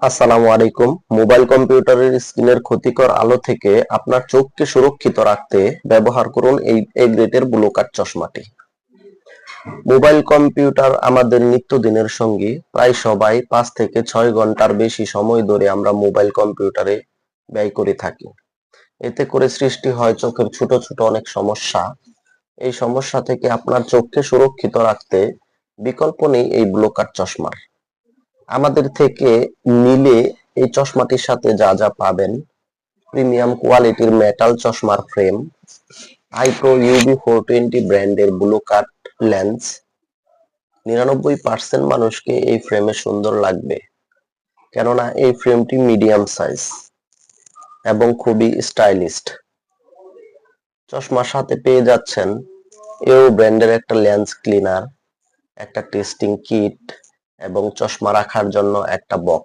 আসসালামু আলাইকুম। মোবাইল কম্পিউটারের স্ক্রিনের ক্ষতিকর আলো থেকে আপনার চোখকে সুরক্ষিত রাখতে ব্যবহার করুন এই গ্রেটের ব্লু কাট চশমাটি। মোবাইল কম্পিউটার আমাদের নিত্যদিনের সঙ্গী। প্রায় সবাই 5 থেকে 6 ঘন্টার বেশি সময় ধরে আমরা মোবাইল কম্পিউটারে ব্যয় করে থাকি। এতে করে সৃষ্টি হয় চোখের ছোট ছোট অনেক সমস্যা। এই সমস্যা থেকে আপনার চোখকে সুরক্ষিত রাখতে বিকল্প নেই এই ব্লু কাট চশমার। আমাদের থেকে নিলে এই চশমাটির সাথে যা যা পাবেন: প্রিমিয়াম কোয়ালিটির মেটাল চশমার ফ্রেম, আইপ্রো ইউবি 420 ব্র্যান্ডের ব্লু কাট লেন্স। 99% মানুষকে এই ফ্রেমে সুন্দর লাগবে, কেননা এই ফ্রেমটি মিডিয়াম সাইজ এবং খুবই স্টাইলিস্ট। চশমার সাথে পেয়ে যাচ্ছেন এও ব্র্যান্ডের একটা লেন্স ক্লিনার, একটা টেস্টিং কিট এবং চশমা রাখার জন্য একটা বক্স।